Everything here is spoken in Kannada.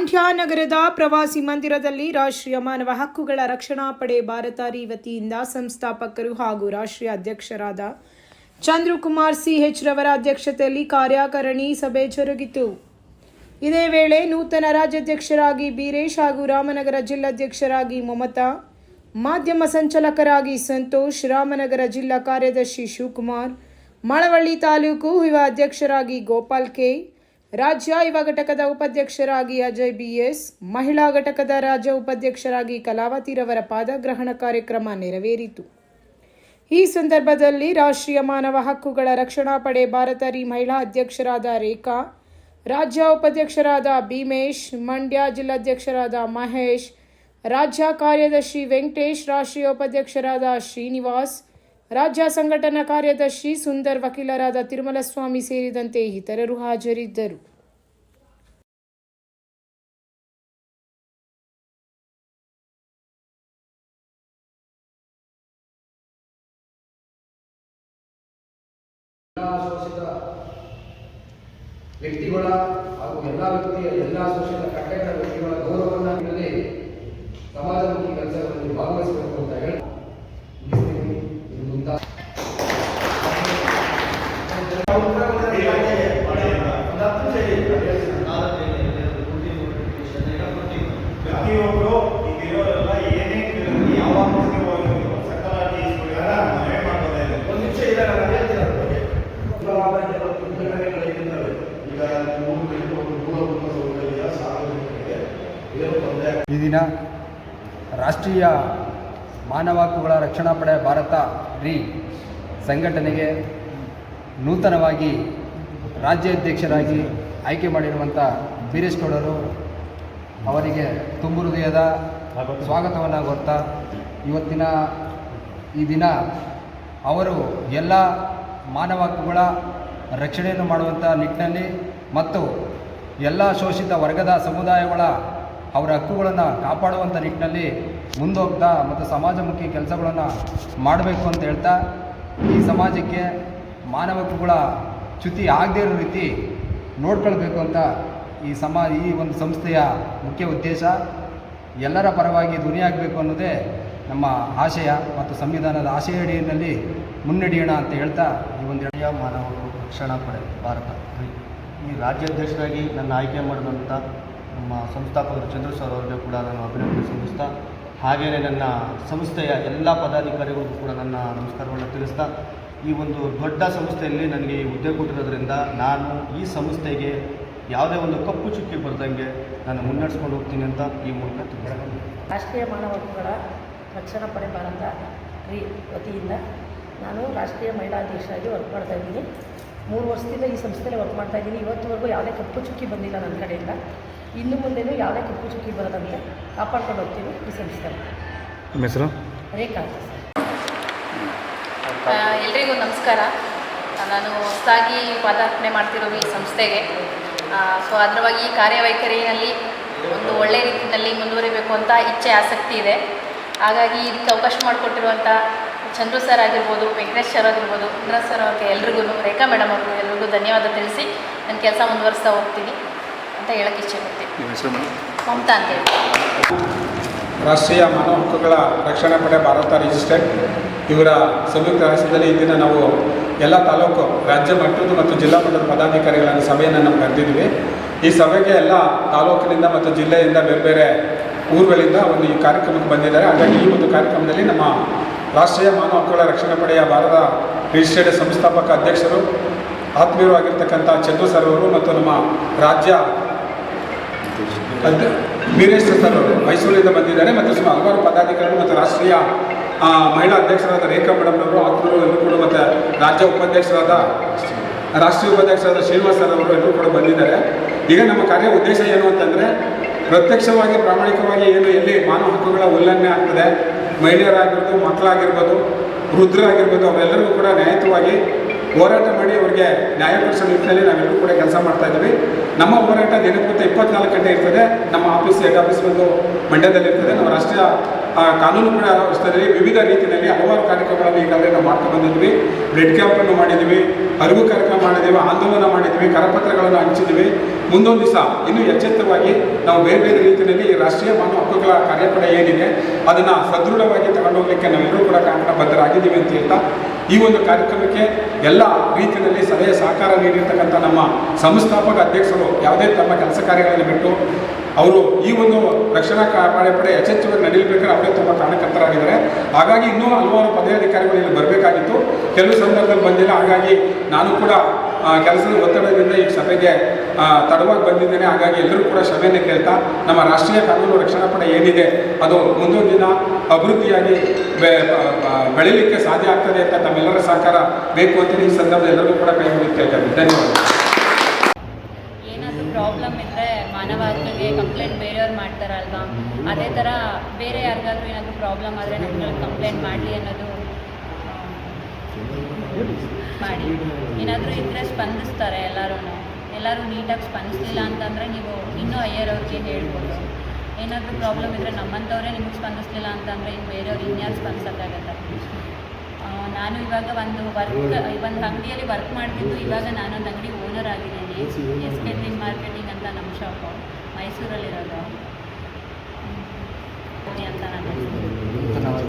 ಮಂಡ್ಯ ನಗರದ ಪ್ರವಾಸಿ ಮಂದಿರದಲ್ಲಿ ರಾಷ್ಟ್ರೀಯ ಮಾನವ ಹಕ್ಕುಗಳ ರಕ್ಷಣಾ ಪಡೆ ಭಾರತಾರಿ ವತಿಯಿಂದ ಸಂಸ್ಥಾಪಕರು ಹಾಗೂ ರಾಷ್ಟ್ರೀಯ ಅಧ್ಯಕ್ಷರಾದ ಚಂದ್ರಕುಮಾರ್ ಸಿಎಚ್ ರವರ ಅಧ್ಯಕ್ಷತೆಯಲ್ಲಿ ಕಾರ್ಯಕಾರಿಣಿ ಸಭೆ ಜರುಗಿತು. ಇದೇ ವೇಳೆ ನೂತನ ರಾಜ್ಯಾಧ್ಯಕ್ಷರಾಗಿ ಬೀರೇಶ್ ಹಾಗೂ ರಾಮನಗರ ಜಿಲ್ಲಾಧ್ಯಕ್ಷರಾಗಿ ಮಮತಾ, ಮಾಧ್ಯಮ ಸಂಚಾಲಕರಾಗಿ ಸಂತೋಷ್, ರಾಮನಗರ ಜಿಲ್ಲಾ ಕಾರ್ಯದರ್ಶಿ ಶಿವಕುಮಾರ್, ಮಳವಳ್ಳಿ ತಾಲೂಕು ಯುವ ಅಧ್ಯಕ್ಷರಾಗಿ ಗೋಪಾಲ್ ಕೆ, ರಾಜ್ಯ ಯುವ ಘಟಕದ ಉಪಾಧ್ಯಕ್ಷರಾಗಿ ಅಜಯ್ ಬಿಎಸ್, ಮಹಿಳಾ ಘಟಕದ ರಾಜ್ಯ ಉಪಾಧ್ಯಕ್ಷರಾಗಿ ಕಲಾವತಿರವರ ಪಾದಗ್ರಹಣ ಕಾರ್ಯಕ್ರಮ ನೆರವೇರಿತು. ಈ ಸಂದರ್ಭದಲ್ಲಿ ರಾಷ್ಟ್ರೀಯ ಮಾನವ ಹಕ್ಕುಗಳ ರಕ್ಷಣಾ ಪಡೆ ಭಾರತಾರಿ ಮಹಿಳಾ ಅಧ್ಯಕ್ಷರಾದ ರೇಖಾ, ರಾಜ್ಯ ಉಪಾಧ್ಯಕ್ಷರಾದ ಭೀಮೇಶ್, ಮಂಡ್ಯ ಜಿಲ್ಲಾಧ್ಯಕ್ಷರಾದ ಮಹೇಶ್, ರಾಜ್ಯ ಕಾರ್ಯದರ್ಶಿ ವೆಂಕಟೇಶ್, ರಾಷ್ಟ್ರೀಯ ಉಪಾಧ್ಯಕ್ಷರಾದ ಶ್ರೀನಿವಾಸ್, ರಾಜ್ಯ ಸಂಘಟನಾ ಕಾರ್ಯದರ್ಶಿ ಸುಂದರ್, ವಕೀಲರಾದ ತಿರುಮಲಸ್ವಾಮಿ ಸೇರಿದಂತೆ ಇತರರು ಹಾಜರಿದ್ದರು. ಶೋಷಿತ ವ್ಯಕ್ತಿಗಳ ಹಾಗೂ ಎಲ್ಲ ಶೋಷಿತ ಕಟ್ಟಡ ವ್ಯಕ್ತಿಗಳ ಗೌರವವನ್ನು ನೀಡಲಿ ಸಮಾಜಮುಖಿ ಕೆಲಸಗಳಲ್ಲಿ ಭಾಗವಹಿಸಬೇಕು ಅಂತ ಹೇಳಿ ಪ್ರತಿಯೊಬ್ಬರು ಈಗಿರೋರೆಲ್ಲ ಏನೇ ಕೇಳಿದ್ರು ಯಾವಾಗ ಸಕಲ ಮನೆ ಮಾಡೋದೇ ಒಂದು ನಿಮಿಷ ಈಗ ಮೂಲಭೂತ ಸೌಕರ್ಯ ಸಾರ್ವಜನಿಕರಿಗೆ ಈ ದಿನ ರಾಷ್ಟ್ರೀಯ ಮಾನವ ಹಕ್ಕುಗಳ ರಕ್ಷಣಾ ಪಡೆ ಭಾರತ ಸಂಘಟನೆಗೆ ನೂತನವಾಗಿ ರಾಜ್ಯಾಧ್ಯಕ್ಷರಾಗಿ ಆಯ್ಕೆ ಮಾಡಿರುವಂಥ ಬೀರೇಶ್ ಗೌಡರು ಅವರಿಗೆ ತುಂಬು ಹೃದಯದ ಸ್ವಾಗತವನ್ನು ಕೋರ್ತಾ, ಇವತ್ತಿನ ಈ ದಿನ ಅವರು ಎಲ್ಲ ಮಾನವ ಹಕ್ಕುಗಳ ರಕ್ಷಣೆಯನ್ನು ಮಾಡುವಂಥ ನಿಟ್ಟಿನಲ್ಲಿ ಮತ್ತು ಎಲ್ಲ ಶೋಷಿತ ವರ್ಗದ ಸಮುದಾಯಗಳ ಅವರ ಹಕ್ಕುಗಳನ್ನು ಕಾಪಾಡುವಂಥ ನಿಟ್ಟಿನಲ್ಲಿ ಮುಂದೋಗ್ತಾ ಮತ್ತು ಸಮಾಜಮುಖಿ ಕೆಲಸಗಳನ್ನು ಮಾಡಬೇಕು ಅಂತ ಹೇಳ್ತಾ, ಈ ಸಮಾಜಕ್ಕೆ ಮಾನವ ಹಕ್ಕುಗಳ ಚ್ಯುತಿ ಆಗದೇ ಇರೋ ರೀತಿ ನೋಡ್ಕೊಳ್ಬೇಕು ಅಂತ ಈ ಒಂದು ಸಂಸ್ಥೆಯ ಮುಖ್ಯ ಉದ್ದೇಶ. ಎಲ್ಲರ ಪರವಾಗಿ ಧ್ವನಿಯಾಗಬೇಕು ಅನ್ನೋದೇ ನಮ್ಮ ಆಶಯ ಮತ್ತು ಸಂವಿಧಾನದ ಆಶಯಡಿಯಲ್ಲಿ ಮುನ್ನಡೆಯೋಣ ಅಂತ ಹೇಳ್ತಾ, ಈ ಒಂದು ಮಾನವ ರಕ್ಷಣಾ ಪಡೆ ಭಾರತ ಈ ರಾಜ್ಯಾಧ್ಯಕ್ಷರಾಗಿ ನನ್ನ ಆಯ್ಕೆ ಮಾಡಿದಂಥ ನಮ್ಮ ಸಂಸ್ಥಾಪಕರು ಚಂದ್ರ ಸರ್ ಅವರಿಗೆ ಕೂಡ ನಾನು ಅಭಿನಂದನೆ ಸಲ್ಲಿಸ್ತಾ, ಹಾಗೆಯೇ ನನ್ನ ಸಂಸ್ಥೆಯ ಎಲ್ಲ ಪದಾಧಿಕಾರಿಗಳಿಗೂ ಕೂಡ ನನ್ನ ನಮಸ್ಕಾರಗಳನ್ನು ತಿಳಿಸ್ತಾ, ಈ ಒಂದು ದೊಡ್ಡ ಸಂಸ್ಥೆಯಲ್ಲಿ ನನಗೆ ಈ ಹುದ್ದೆ ಕೊಟ್ಟಿರೋದ್ರಿಂದ ನಾನು ಈ ಸಂಸ್ಥೆಗೆ ಯಾವುದೇ ಒಂದು ಕಪ್ಪು ಚುಕ್ಕಿ ಬರ್ದಂಗೆ ನಾನು ಮುನ್ನಡೆಸ್ಕೊಂಡು ಹೋಗ್ತೀನಿ ಅಂತ ಈ ಮೂಲಕ ತಿಳಿಸ್ತೀನಿ. ರಾಷ್ಟ್ರೀಯ ಮಾನವ ಹಕ್ಕುಗಳ ರಕ್ಷಣಾ ಪಡೆ ಭಾರತ ವತಿಯಿಂದ ನಾನು ರಾಷ್ಟ್ರೀಯ ಮಹಿಳಾ ಅಧ್ಯಕ್ಷರಾಗಿ ವರ್ಕ್ ಮಾಡ್ತಾಯಿದ್ದೀನಿ. 3 ವರ್ಷದಿಂದ ಈ ಸಂಸ್ಥೆಯಲ್ಲಿ ವರ್ಕ್ ಮಾಡ್ತಾಯಿದ್ದೀನಿ. ಇವತ್ತುವರೆಗೂ ಯಾವುದೇ ಕಪ್ಪು ಚುಕ್ಕಿ ಬಂದಿಲ್ಲ ನನ್ನ ಕಡೆಯಿಂದ. ಇನ್ನು ಮುಂದೆಯೂ ಯಾವುದೇ ಕಪ್ಪು ಚುಕ್ಕಿ ಬರೋದಂತೆ ಕಾಪಾಡ್ಕೊಂಡು ಹೋಗ್ತೀನಿ ಈ ಸಂಸ್ಥೆಯಲ್ಲಿ. ನಿಮ್ಮ ಹೆಸರು? ರೇಖಾ. ಎಲ್ರಿಗೂ ನಮಸ್ಕಾರ. ನಾನು ಹೊಸದಾಗಿ ಪಾದಾರ್ಪಣೆ ಮಾಡ್ತಿರೋ ಈ ಸಂಸ್ಥೆಗೆ ಅದರವಾಗಿ ಈ ಕಾರ್ಯವೈಖರಿಯಲ್ಲಿ ಒಂದು ಒಳ್ಳೆಯ ರೀತಿಯಲ್ಲಿ ಮುಂದುವರಿಬೇಕು ಅಂತ ಇಚ್ಛೆ ಆಸಕ್ತಿ ಇದೆ. ಹಾಗಾಗಿ ಇದಕ್ಕೆ ಅವಕಾಶ ಮಾಡಿಕೊಟ್ಟಿರುವಂಥ ಚಂದ್ರು ಸರ್ ಆಗಿರ್ಬೋದು, ವೆಂಕಟೇಶ್ ಸರ್ ಆಗಿರ್ಬೋದು, ಇಂದ್ರ ಸರ್ ಅವ್ರಿಗೆ ಎಲ್ರಿಗೂ, ರೇಖಾ ಮೇಡಮ್ ಅವ್ರಿಗೂ ಎಲ್ರಿಗೂ ಧನ್ಯವಾದ ತಿಳಿಸಿ ನನ್ನ ಕೆಲಸ ಮುಂದುವರಿಸ್ತಾ ಹೋಗ್ತೀನಿ ಅಂತ ಹೇಳೋಕ್ಕೆ ಇಚ್ಛೆ ಪಡ್ತೀನಿ. ಮಮತಾ ಅಂತೇಳಿ. ರಾಷ್ಟ್ರೀಯ ಮಾನವ ಹಕ್ಕುಗಳ ರಕ್ಷಣಾ ಪಡೆ ಭಾರತ ರಿಜಿಸ್ಟರ್ಡ್ ಇವರ ಸಂಯುಕ್ತ ಆಶ್ರಯದಲ್ಲಿ ಈ ದಿನ ನಾವು ಎಲ್ಲ ತಾಲೂಕು, ರಾಜ್ಯ ಮಟ್ಟದ ಮತ್ತು ಜಿಲ್ಲಾ ಮಟ್ಟದ ಪದಾಧಿಕಾರಿಗಳನ್ನು ಸಭೆಯನ್ನು ನಾವು ಕರೆದಿದ್ವಿ. ಈ ಸಭೆಗೆ ಎಲ್ಲ ತಾಲೂಕಿನಿಂದ ಮತ್ತು ಜಿಲ್ಲೆಯಿಂದ ಬೇರೆ ಬೇರೆ ಊರುಗಳಿಂದ ಒಂದು ಈ ಕಾರ್ಯಕ್ರಮಕ್ಕೆ ಬಂದಿದ್ದಾರೆ. ಹಾಗಾಗಿ ಈ ಒಂದು ಕಾರ್ಯಕ್ರಮದಲ್ಲಿ ನಮ್ಮ ರಾಷ್ಟ್ರೀಯ ಮಾನವ ಹಕ್ಕುಗಳ ರಕ್ಷಣಾ ಪಡೆಯ ಭಾರತ ರಿಜಿಸ್ಟರ್ಡ್ ಸಂಸ್ಥಾಪಕ ಅಧ್ಯಕ್ಷರು ಆತ್ಮೀಯರು ಆಗಿರ್ತಕ್ಕಂಥ ಚಂದ್ರು ಸರ್ ಅವರು ಮತ್ತು ನಮ್ಮ ರಾಜ್ಯ ಬೀರೇಶ್ ಸರ್ ಅವರು ಮೈಸೂರಿನಿಂದ ಬಂದಿದ್ದಾರೆ ಮತ್ತು ಹಲವಾರು ಪದಾಧಿಕಾರಿಗಳು ಮತ್ತು ರಾಷ್ಟ್ರೀಯ ಮಹಿಳಾ ಅಧ್ಯಕ್ಷರಾದ ರೇಖಾ ಮೇಡಮ್ನವರು ಆತ್ಮೀಯರು ಎಲ್ಲರೂ ಕೂಡ ಮತ್ತು ರಾಷ್ಟ್ರೀಯ ಉಪಾಧ್ಯಕ್ಷರಾದ ಶ್ರೀನಿವಾಸ್ ಸರ್ ಅವರು ಎಲ್ಲರೂ ಕೂಡ ಬಂದಿದ್ದಾರೆ. ಈಗ ನಮ್ಮ ಕಾರ್ಯ ಉದ್ದೇಶ ಏನು ಅಂತಂದರೆ, ಪ್ರತ್ಯಕ್ಷವಾಗಿ ಪ್ರಾಮಾಣಿಕವಾಗಿ ಎಲ್ಲಿ ಮಾನವ ಹಕ್ಕುಗಳ ಉಲ್ಲಂಘನೆ ಆಗ್ತದೆ, ಮಹಿಳೆಯರಾಗಿರ್ಬೋದು, ಮಕ್ಕಳಾಗಿರ್ಬೋದು, ವೃದ್ಧರಾಗಿರ್ಬೋದು, ಅವರೆಲ್ಲರಿಗೂ ಕೂಡ ನ್ಯಾಯಯುತವಾಗಿ ಹೋರಾಟ ಮಾಡಿ ಅವರಿಗೆ ನ್ಯಾಯ ಕೊಡಿಸೋ ನಿಟ್ಟಿನಲ್ಲಿ ನಾವೆಲ್ಲರೂ ಕೂಡ ಕೆಲಸ ಮಾಡ್ತಾ ಇದ್ದೀವಿ. ನಮ್ಮ ಹೋರಾಟ ದಿನಪೂರ್ತಿ 24 ಗಂಟೆ ಇರ್ತದೆ. ನಮ್ಮ ಹೆಡ್ ಆಫೀಸ್ ಬಂದು ಮಂಡ್ಯದಲ್ಲಿರ್ತದೆ. ನಮ್ಮ ರಾಷ್ಟ್ರೀಯ ಕಾನೂನು ಕೂಡ ವ್ಯವಸ್ಥೆಯಲ್ಲಿ ವಿವಿಧ ರೀತಿಯಲ್ಲಿ ಹಲವಾರು ಕಾರ್ಯಕ್ರಮಗಳನ್ನು ಈಗಾಗಲೇ ನಾವು ಮಾಡ್ಕೊಂಡು ಬಂದಿದ್ವಿ. ಬ್ಲಡ್ ಕ್ಯಾಂಪನ್ನು ಮಾಡಿದ್ವಿ, ಅರಿವು ಕಾರ್ಯಕ್ರಮ ಮಾಡಿದ್ದೀವಿ, ಆಂದೋಲನ ಮಾಡಿದ್ವಿ, ಕರಪತ್ರಗಳನ್ನು ಹಂಚಿದ್ವಿ. ಮುಂದೊಂದು ದಿವಸ ಇನ್ನೂ ಎಚ್ಚೆತ್ತವಾಗಿ ನಾವು ಬೇರೆ ಬೇರೆ ರೀತಿಯಲ್ಲಿ ಈ ರಾಷ್ಟ್ರೀಯ ಮಾನವ ಹಕ್ಕುಗಳ ಕಾರ್ಯಪಡೆ ಏನಿದೆ ಅದನ್ನು ಸದೃಢವಾಗಿ ತಗೊಂಡೋಗ್ಲಿಕ್ಕೆ ನಾವೆಲ್ಲರೂ ಕೂಡ ಕಾರಣಬದ್ಧರಾಗಿದ್ದೀವಿ ಅಂತ ಹೇಳ್ತಾ ಈ ಒಂದು ಕಾರ್ಯಕ್ರಮಕ್ಕೆ ಎಲ್ಲ ರೀತಿಯಲ್ಲಿ ಸಲಹೆ ಸಹಕಾರ ನೀಡಿರ್ತಕ್ಕಂಥ ನಮ್ಮ ಸಂಸ್ಥಾಪಕ ಅಧ್ಯಕ್ಷರು ಯಾವುದೇ ತಮ್ಮ ಕೆಲಸ ಕಾರ್ಯಗಳನ್ನು ಬಿಟ್ಟು ಅವರು ಈ ಒಂದು ರಕ್ಷಣಾ ಕಾರ್ಯಪಡೆ ಯಶಸ್ವಿಯಾಗಿ ನಡೀಬೇಕಾದ್ರೆ ಅವರೇ ತುಂಬ ಕಾರಣಕರ್ತರಾಗಿದ್ದಾರೆ. ಹಾಗಾಗಿ ಇನ್ನೂ ಹಲವಾರು ಪದಾಧಿಕಾರಿಗಳು ಇಲ್ಲಿ ಬರಬೇಕಾಗಿತ್ತು, ಕೆಲವು ಸಂದರ್ಭದಲ್ಲಿ ಬಂದಿಲ್ಲ. ಹಾಗಾಗಿ ನಾನು ಕೂಡ ಕೆಲಸದ ಒತ್ತಡದಿಂದ ಈ ಸಭೆಗೆ ತಡವಾಗಿ ಬಂದಿದ್ದೇನೆ. ಹಾಗಾಗಿ ಎಲ್ಲರೂ ಕೂಡ ಕ್ಷಮೆಯನ್ನು ಕೇಳ್ತಾ ನಮ್ಮ ರಾಷ್ಟ್ರೀಯ ಕಾನೂನು ರಕ್ಷಣಾ ಪಡೆ ಏನಿದೆ ಅದು ಮುಂದೊಂದು ದಿನ ಅಭಿವೃದ್ಧಿಯಾಗಿ ಬೆಳೀಲಿಕ್ಕೆ ಸಾಧ್ಯ ಆಗ್ತದೆ ಅಂತ ತಮ್ಮೆಲ್ಲರ ಸಹಕಾರ ಬೇಕು ಅಂತ ಈ ಸಂದರ್ಭದಲ್ಲಿ ಎಲ್ಲರೂ ಕೂಡ ಕೈ ಮುಗಿದು ಕೇಳ್ತಾರೆ. ಧನ್ಯವಾದ. ಏನಾದರೂ ಪ್ರಾಬ್ಲಮ್ ಇದ್ದರೆ ಮಾನವ ಹಕ್ಕಿಗೆ ಕಂಪ್ಲೇಂಟ್ ಬೇರೆಯವ್ರು ಮಾಡ್ತಾರಲ್ವಾ, ಅದೇ ಥರ ಬೇರೆ ಯಾರಿಗಾದ್ರೂ ಏನಾದರೂ ಪ್ರಾಬ್ಲಮ್ ಆದರೆ ನಮ್ಗಳಿಗೆ ಕಂಪ್ಲೇಂಟ್ ಮಾಡಲಿ ಅನ್ನೋದು ಮಾಡಿ. ಏನಾದರೂ ಇದ್ದರೆ ಸ್ಪಂದಿಸ್ತಾರೆ ಎಲ್ಲರೂ ನೀಟಾಗಿ ಸ್ಪಂದಿಸಲಿಲ್ಲ ಅಂತಂದರೆ ನೀವು ಇನ್ನೂ ಹೈಯರ್ ಅವ್ರಿಗೆ ಹೇಳ್ಬೋದು. ಏನಾದರೂ ಪ್ರಾಬ್ಲಮ್ ಇದ್ದರೆ ನಮ್ಮಂಥವ್ರೇ ನಿಮಗೆ ಸ್ಪಂದಿಸಲಿಲ್ಲ ಅಂತಂದರೆ ಇನ್ನು ಬೇರೆಯವ್ರು ಇನ್ಯಾರು ಸ್ಪಂದಿಸೋಕ್ಕಾಗತ್ತೆ. ನಾನು ಇವಾಗ ಒಂದು ಅಂಗಡಿಯಲ್ಲಿ ವರ್ಕ್ ಮಾಡ್ತಿದ್ದು ಇವಾಗ ನಾನೊಂದು ಅಂಗಡಿ ಓನರ್ ಆಗಿದ್ದೀನಿ. ಎಸ್ಕೆ ಮಾರ್ಕೆಟಿಂಗ್ ಅಂತ ನಮ್ಮ ಶಾಪು ಮೈಸೂರಲ್ಲಿರೋದು ಅಂತ ನಾನು